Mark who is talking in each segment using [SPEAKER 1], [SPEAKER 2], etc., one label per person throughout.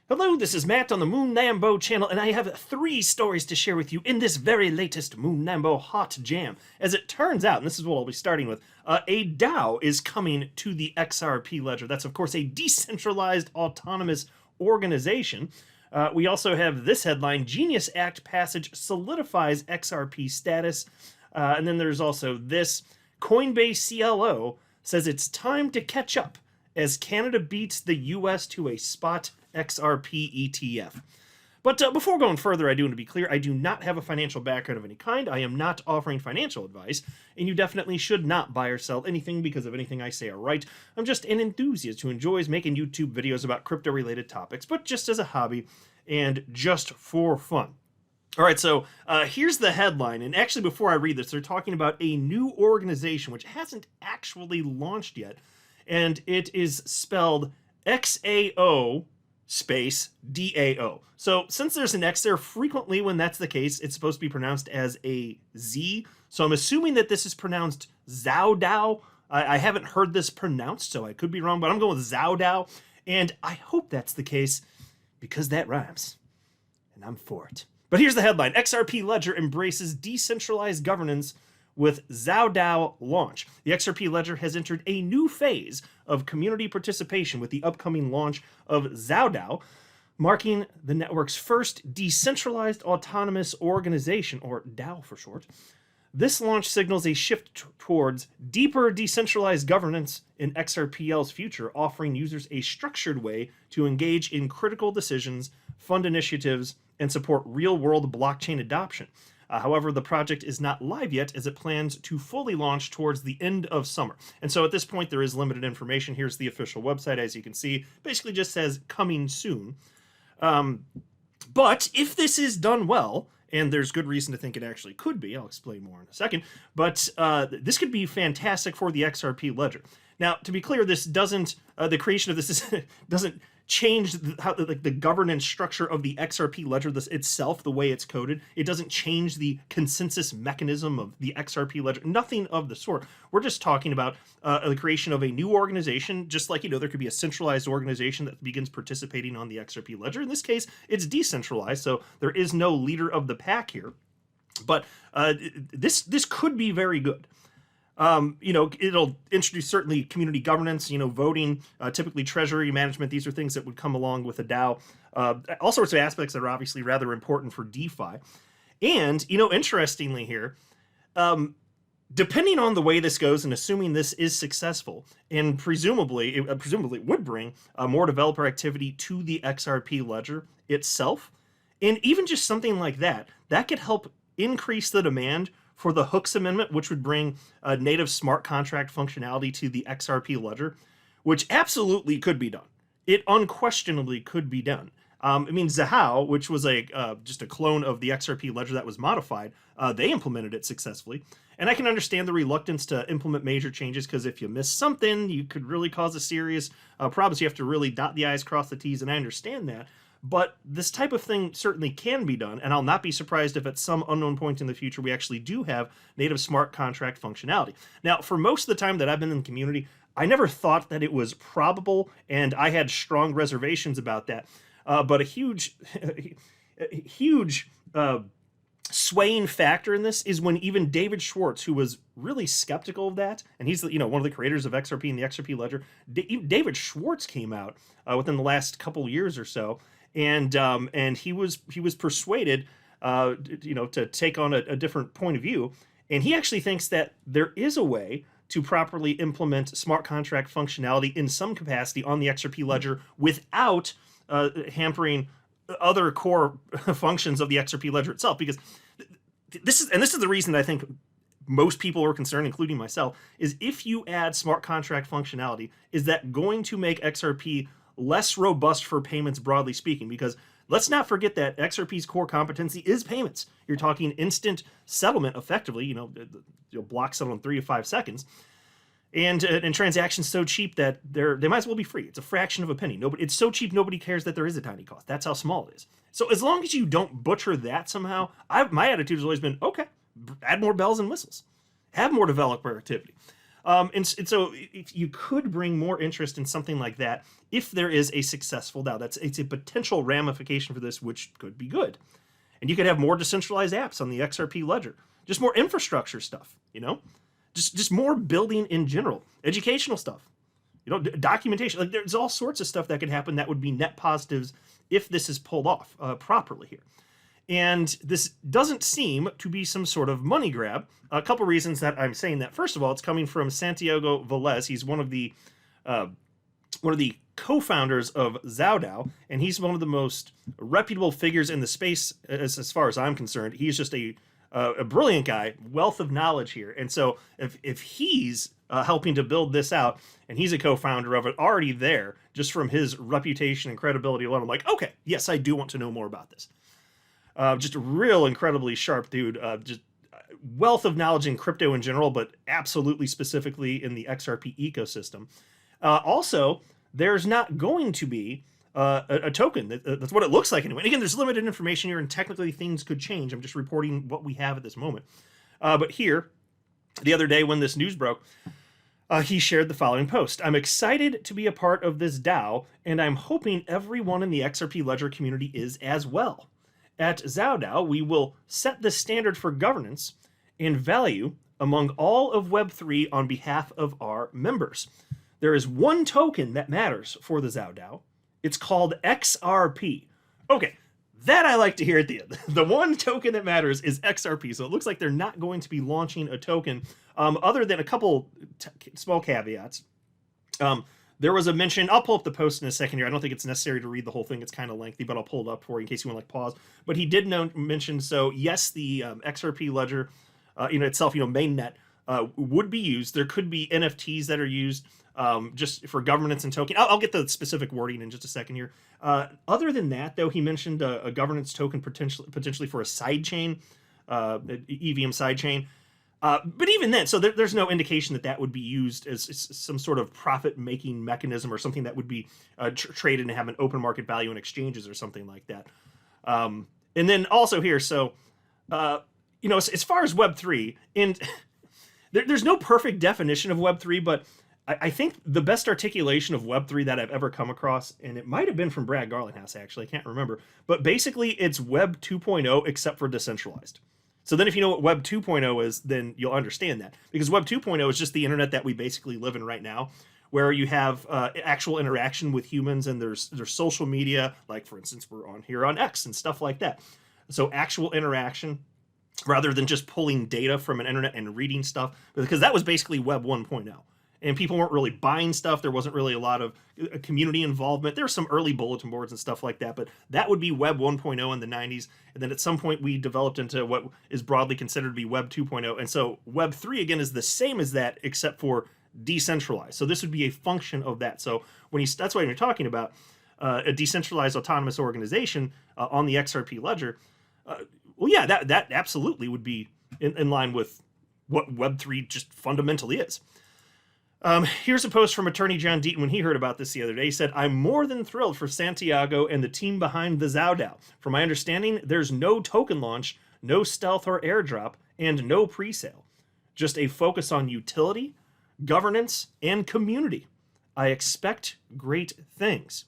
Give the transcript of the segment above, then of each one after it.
[SPEAKER 1] Hello, this is Matt on the Moon Nambo channel, and I have 3 stories to share with you in this very latest Moon Nambo hot jam. As it turns out, and this is what I'll be starting with, a DAO is coming to the XRP Ledger. That's, of course, a decentralized autonomous organization. We also have this headline, Genius Act passage solidifies XRP status. And then there's also this, Coinbase CLO says it's time to catch up as Canada beats the US to a spot XRP ETF. But before going further, I do want to be clear, I do not have a financial background of any kind. I am not offering financial advice, and you definitely should not buy or sell anything because of anything I say or write. I'm just an enthusiast who enjoys making YouTube videos about crypto-related topics, but just as a hobby and just for fun. All right, so here's the headline, and actually before I read this, they're talking about a new organization which hasn't actually launched yet, and it is spelled XAO space DAO. So since there's an X there, frequently when that's the case, it's supposed to be pronounced as a Z. So I'm assuming that this is pronounced ZAO. I haven't heard this pronounced, so I could be wrong, but I'm going with ZAO. And I hope that's the case because that rhymes. And I'm for it. But here's the headline. XRP Ledger embraces decentralized governance with DAO Launch. The XRP Ledger has entered a new phase of community participation with the upcoming launch of DAO, marking the network's first decentralized autonomous organization, or DAO for short. This launch signals a shift towards deeper decentralized governance in XRPL's future, offering users a structured way to engage in critical decisions, fund initiatives, and support real-world blockchain adoption. However, the project is not live yet as it plans to fully launch towards the end of summer. And so at this point, there is limited information. Here's the official website, as you can see. Basically just says coming soon. But if this is done well, and there's good reason to think it actually could be, I'll explain more in a second, but this could be fantastic for the XRP Ledger. Now, to be clear, this doesn't, the creation of this doesn't change the governance structure of the XRP Ledger itself, the way it's coded. It doesn't change the consensus mechanism of the XRP Ledger, nothing of the sort. We're just talking about the creation of a new organization, just like, there could be a centralized organization that begins participating on the XRP Ledger. In this case, it's decentralized, so there is no leader of the pack here. But this could be very good. It'll introduce certainly community governance, voting, typically treasury management. These are things that would come along with a DAO. All sorts of aspects that are obviously rather important for DeFi. And, interestingly here, depending on the way this goes and assuming this is successful, and presumably it would bring more developer activity to the XRP Ledger itself. And even just something like that could help increase the demand for the Hooks Amendment, which would bring native smart contract functionality to the XRP Ledger, which absolutely could be done. It unquestionably could be done. ZAO, which was just a clone of the XRP Ledger that was modified, they implemented it successfully. And I can understand the reluctance to implement major changes, because if you miss something, you could really cause a serious problem. So you have to really dot the I's, cross the T's, and I understand that. But this type of thing certainly can be done, and I'll not be surprised if at some unknown point in the future we actually do have native smart contract functionality. Now, for most of the time that I've been in the community, I never thought that it was probable, and I had strong reservations about that. But a huge swaying factor in this is when even David Schwartz, who was really skeptical of that, and he's one of the creators of XRP and the XRP Ledger, David Schwartz came out within the last couple years or so. And he was persuaded, to take on a different point of view, and he actually thinks that there is a way to properly implement smart contract functionality in some capacity on the XRP Ledger without hampering other core functions of the XRP Ledger itself. Because this is the reason that I think most people are concerned, including myself, is if you add smart contract functionality, is that going to make XRP less robust for payments, broadly speaking? Because let's not forget that XRP's core competency is payments. You're talking instant settlement, effectively. You'll block settle in 3 to 5 seconds, and transactions so cheap that they might as well be free. It's a fraction of a penny. It's so cheap nobody cares that there is a tiny cost. That's how small it is. So as long as you don't butcher that somehow, my attitude has always been, okay, add more bells and whistles, have more developer activity. And so if you could bring more interest in something like that if there is a successful DAO. It's a potential ramification for this, which could be good. And you could have more decentralized apps on the XRP Ledger, just more infrastructure stuff, just more building in general, educational stuff, documentation. Like there's all sorts of stuff that could happen that would be net positives if this is pulled off properly here. And this doesn't seem to be some sort of money grab. A couple reasons that I'm saying that. First of all, it's coming from Santiago Velez. He's one of the co-founders of XRP DAO, and he's one of the most reputable figures in the space as far as I'm concerned. He's just a brilliant guy, wealth of knowledge here. And so if he's helping to build this out, and he's a co-founder of it already there, just from his reputation and credibility alone, I'm like, okay, yes, I do want to know more about this. Just a real incredibly sharp dude, just wealth of knowledge in crypto in general, but absolutely specifically in the XRP ecosystem. Also, there's not going to be a token. That's what it looks like anyway. And again, there's limited information here, and technically things could change. I'm just reporting what we have at this moment. But here, the other day when this news broke, he shared the following post. I'm excited to be a part of this DAO, and I'm hoping everyone in the XRP Ledger community is as well. At XRP DAO, we will set the standard for governance and value among all of Web3 on behalf of our members. There is one token that matters for the XRP DAO. It's called XRP. Okay, that I like to hear at the end. The one token that matters is XRP. So it looks like they're not going to be launching a token other than a couple small caveats. There was a mention, I'll pull up the post in a second here. I don't think it's necessary to read the whole thing. It's kind of lengthy, but I'll pull it up for you in case you want to pause. But he did mention, so yes, the XRP Ledger itself, mainnet would be used. There could be NFTs that are used just for governance and token. I'll get the specific wording in just a second here. Other than that, though, he mentioned a governance token potentially for a sidechain, EVM sidechain. But even then, so there's no indication that would be used as some sort of profit-making mechanism or something that would be traded and have an open market value in exchanges or something like that. And then also here, so, as far as Web3, and there's no perfect definition of Web3, but I think the best articulation of Web3 that I've ever come across, and it might have been from Brad Garlinghouse, actually, I can't remember, but basically it's Web 2.0 except for decentralized. So then if you know what Web 2.0 is, then you'll understand that. Because Web 2.0 is just the internet that we basically live in right now, where you have actual interaction with humans, and there's social media, like for instance, we're on here on X and stuff like that. So actual interaction, rather than just pulling data from an internet and reading stuff, because that was basically Web 1.0. And people weren't really buying stuff. There wasn't really a lot of community involvement. There were some early bulletin boards and stuff like that, but that would be Web 1.0 in the 90s. And then at some point we developed into what is broadly considered to be Web 2.0. And so Web 3, again, is the same as that, except for decentralized. So this would be a function of that. So that's why you're talking about a decentralized autonomous organization on the XRP Ledger. Well, yeah, that absolutely would be in line with what Web 3 just fundamentally is. Here's a post from attorney John Deaton when he heard about this the other day. He said, I'm more than thrilled for Santiago and the team behind the XRP DAO. From my understanding, there's no token launch, no stealth or airdrop, and no pre-sale. Just a focus on utility, governance, and community. I expect great things.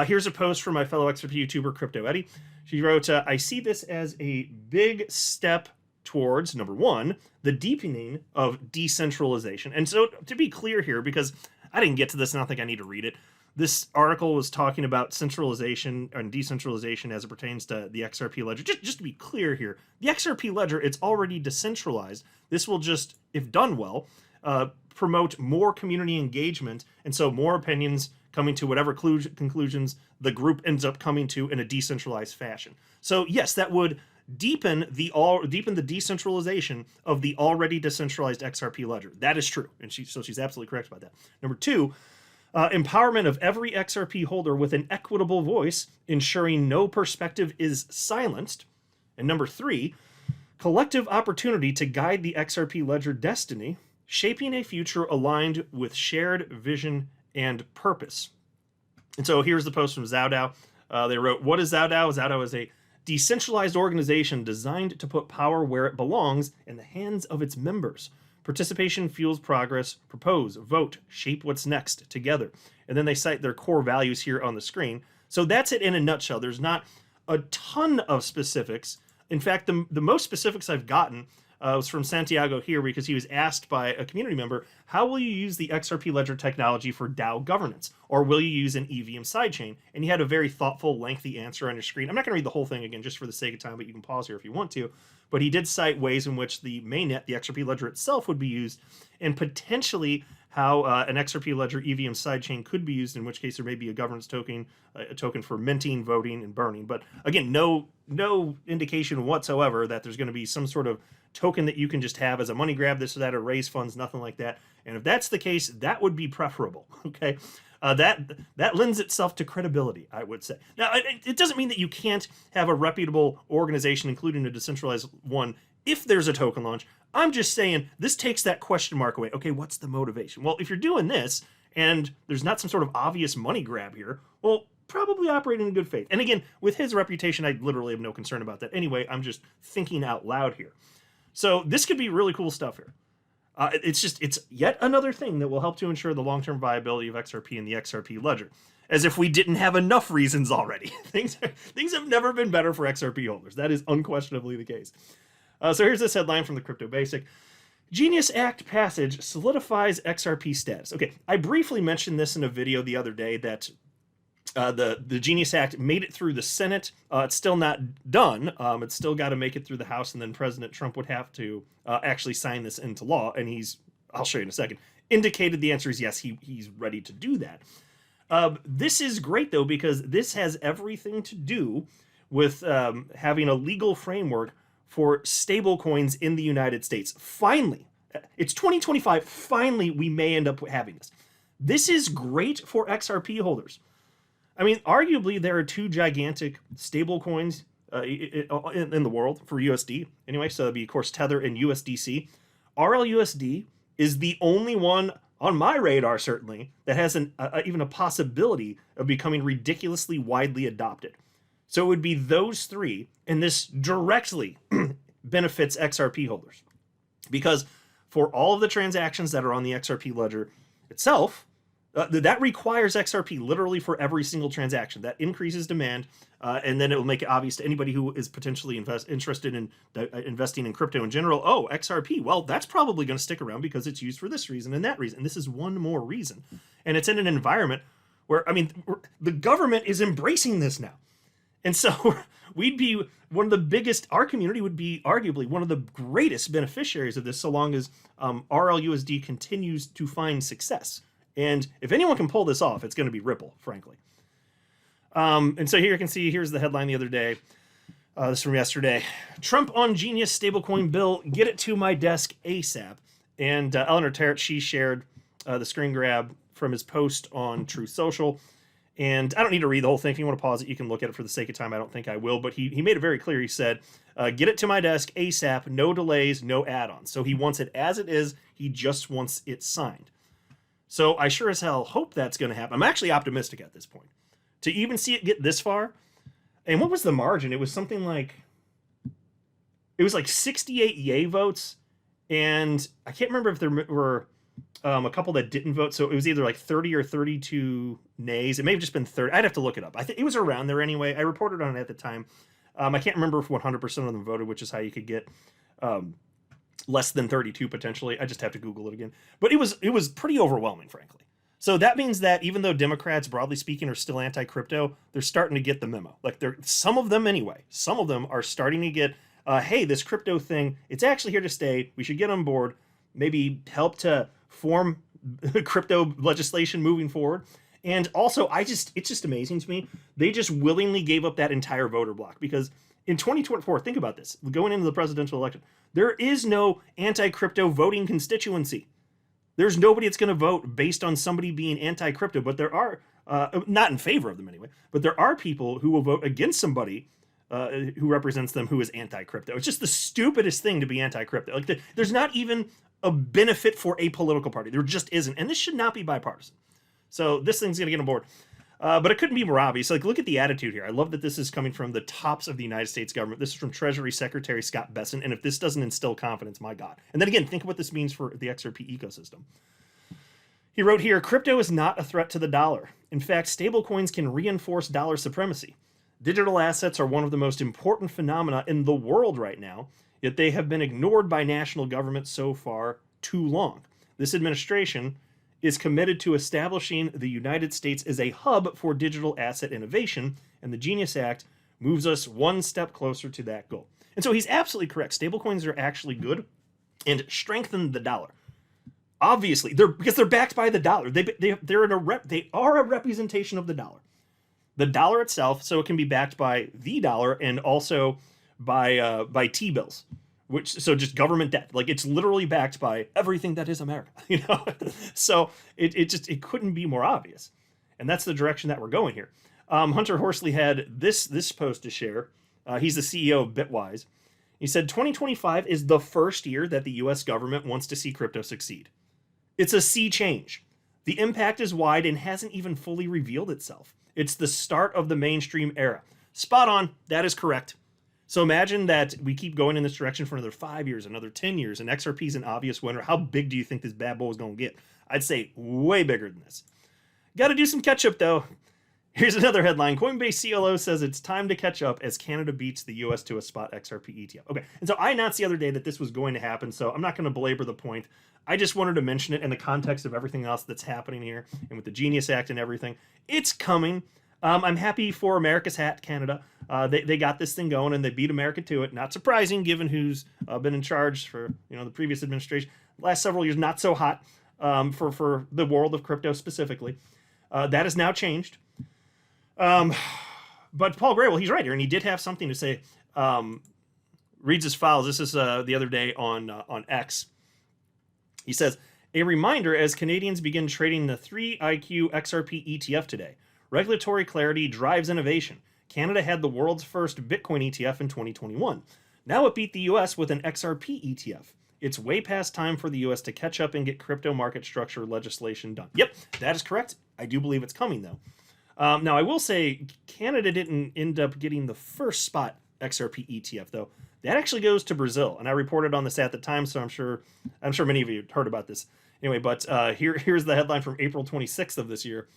[SPEAKER 1] Here's a post from my fellow XRP YouTuber, Crypto Eddie. She wrote, I see this as a big step towards, number one, the deepening of decentralization. And so to be clear here, because I didn't get to this and I don't think I need to read it, this article was talking about centralization and decentralization as it pertains to the XRP Ledger. Just to be clear here, the XRP Ledger, it's already decentralized. This will just, if done well, promote more community engagement, and so more opinions coming to whatever conclusions the group ends up coming to in a decentralized fashion. So yes, that would deepen the decentralization of the already decentralized XRP Ledger. That is true, and she's absolutely correct about that. Number two, empowerment of every XRP holder with an equitable voice, ensuring no perspective is silenced. And number three, collective opportunity to guide the XRP Ledger destiny, shaping a future aligned with shared vision and purpose. And so here's the post from XRP DAO. They wrote, what is XRP DAO? XRP DAO is a decentralized organization designed to put power where it belongs in the hands of its members, Participation fuels progress. Propose, vote, shape what's next together. And then they cite their core values here on the screen. So that's it in a nutshell. There's not a ton of specifics. In fact, the most specifics I've gotten was from Santiago here, because he was asked by a community member, how will you use the XRP Ledger technology for DAO governance? Or will you use an EVM sidechain? And he had a very thoughtful, lengthy answer on your screen. I'm not going to read the whole thing again just for the sake of time, but you can pause here if you want to. But he did cite ways in which the mainnet, the XRP Ledger itself, would be used, and potentially how an XRP Ledger EVM sidechain could be used, in which case there may be a governance token, a token for minting, voting, and burning. But again, no indication whatsoever that there's going to be some sort of token that you can just have as a money grab, this or that, or raise funds, nothing like that. And if that's the case, that would be preferable, okay? That lends itself to credibility, I would say. Now, it doesn't mean that you can't have a reputable organization, including a decentralized one, if there's a token launch. I'm just saying this takes that question mark away. Okay, what's the motivation? Well, if you're doing this and there's not some sort of obvious money grab here, well, probably operating in good faith. And again, with his reputation, I literally have no concern about that. Anyway, I'm just thinking out loud here. So this could be really cool stuff here. It's yet another thing that will help to ensure the long-term viability of XRP and the XRP Ledger. As if we didn't have enough reasons already. Things have never been better for XRP holders. That is unquestionably the case. So here's this headline from the Crypto Basic. Genius Act passage solidifies XRP status. Okay, I briefly mentioned this in a video the other day that the Genius Act made it through the Senate. It's still not done. It's still got to make it through the House, and then President Trump would have to actually sign this into law. And I'll show you in a second, indicated the answer is yes, he's ready to do that. This is great, though, because this has everything to do with having a legal framework for stable coins in the United States. Finally, it's 2025. Finally, we may end up having this. This is great for XRP holders. I mean, arguably, there are two gigantic stable coins in the world for USD. Anyway, so that'd be, of course, Tether and USDC. RLUSD is the only one on my radar, certainly, that has even a possibility of becoming ridiculously widely adopted. So it would be those three, and this directly benefits XRP holders. Because for all of the transactions that are on the XRP Ledger itself, that requires XRP literally for every single transaction. That increases demand, and then it will make it obvious to anybody who is potentially interested in investing in crypto in general. Oh, XRP, well, that's probably going to stick around because it's used for this reason and that reason. And this is one more reason. And it's in an environment where, I mean, the government is embracing this now. And so we'd be one of the biggest, our community would be arguably one of the greatest beneficiaries of this, so long as RLUSD continues to find success. And if anyone can pull this off, it's going to be Ripple, frankly. And so here you can see, here's the headline the other day. This is from yesterday. Trump on Genius stablecoin bill, get it to my desk ASAP. And Eleanor Terrett, she shared the screen grab from his post on Truth Social. And I don't need to read the whole thing. If you want to pause it, you can look at it for the sake of time. I don't think I will. But he made it very clear. He said, get it to my desk ASAP, no delays, no add-ons. So he wants it as it is. He just wants it signed. So I sure as hell hope that's going to happen. I'm actually optimistic at this point. To even see it get this far. And what was the margin? It was something like, it was like 68 yay votes. And I can't remember if there were a couple that didn't vote. So it was either like 30 or 32 nays. It may have just been 30. I'd have to look it up. I think it was around there anyway. I reported on it at the time. I can't remember if 100% of them voted, which is how you could get less than 32 potentially. I just have to Google it again. But it was pretty overwhelming, frankly. So that means that even though Democrats, broadly speaking, are still anti-crypto, they're starting to get the memo. Like some of them anyway. Some of them are starting to get, hey, this crypto thing, it's actually here to stay. We should get on board. Maybe help to form crypto legislation moving forward. And also, it's just amazing to me. They just willingly gave up that entire voter block, because in 2024, think about this, going into the presidential election, there is no anti-crypto voting constituency. There's nobody that's going to vote based on somebody being anti-crypto, but there are, not in favor of them anyway, but there are people who will vote against somebody who represents them who is anti-crypto. It's just the stupidest thing to be anti-crypto. Like there's not even a benefit for a political party. There just isn't. And this should not be bipartisan. So this thing's going to get on board. But it couldn't be more obvious. Like, look at the attitude here. I love that this is coming from the tops of the United States government. This is from Treasury Secretary Scott Bessent. And if this doesn't instill confidence, my God. And then again, think of what this means for the XRP ecosystem. He wrote here, crypto is not a threat to the dollar. In fact, stablecoins can reinforce dollar supremacy. Digital assets are one of the most important phenomena in the world right now, yet they have been ignored by national governments so far too long. This administration is committed to establishing the United States as a hub for digital asset innovation, and the Genius Act moves us one step closer to that goal. And so he's absolutely correct. Stablecoins are actually good and strengthen the dollar. Obviously, because they're backed by the dollar. They are a representation of the dollar. The dollar itself, so it can be backed by the dollar and also by T-bills. So just government debt, like it's literally backed by everything that is America, you know. So it couldn't be more obvious, and that's the direction that we're going here. Hunter Horsley had this post to share. He's the CEO of Bitwise. He said 2025 is the first year that the U.S. government wants to see crypto succeed. It's a sea change. The impact is wide and hasn't even fully revealed itself. It's the start of the mainstream era. Spot on. That is correct. So imagine that we keep going in this direction for another 5 years, another 10 years, and XRP is an obvious winner. How big do you think this bad boy is going to get? I'd say way bigger than this. Got to do some catch up, though. Here's another headline. Coinbase CLO says it's time to catch up as Canada beats the U.S. to a spot XRP ETF. Okay, and so I announced the other day that this was going to happen, so I'm not going to belabor the point. I just wanted to mention it in the context of everything else that's happening here, and with the Genius Act and everything. It's coming. I'm happy for America's hat, Canada. They got this thing going, and they beat America to it. Not surprising, given who's been in charge for the previous administration. Last several years, not so hot for the world of crypto specifically. That has now changed. But Paul Gray, well, he's right here, and he did have something to say. Reads as follows. This is the other day on X. He says, a reminder as Canadians begin trading the 3IQ XRP ETF today. Regulatory clarity drives innovation. Canada had the world's first Bitcoin ETF in 2021. Now it beat the US with an XRP ETF. It's way past time for the US to catch up and get crypto market structure legislation done. Yep, that is correct. I do believe it's coming, though. Now, I will say Canada didn't end up getting the first spot XRP ETF, though. That actually goes to Brazil, and I reported on this at the time, so I'm sure many of you heard about this. Anyway, but here's the headline from April 26th of this year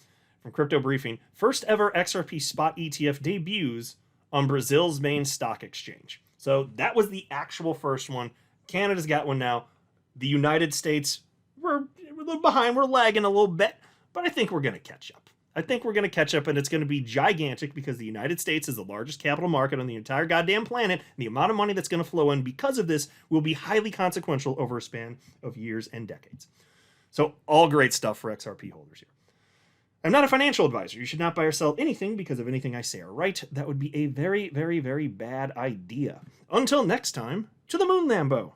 [SPEAKER 1] from Crypto Briefing. First ever XRP spot ETF debuts on Brazil's main stock exchange. So that was the actual first one. Canada's got one now. The United States, we're a little behind. We're lagging a little bit, but I think we're going to catch up. And it's going to be gigantic because the United States is the largest capital market on the entire goddamn planet, and the amount of money that's going to flow in because of this will be highly consequential over a span of years and decades. So all great stuff for XRP holders here. I'm not a financial advisor. You should not buy or sell anything because of anything I say or write. That would be a very, very, very bad idea. Until next time, to the moon, Lambo.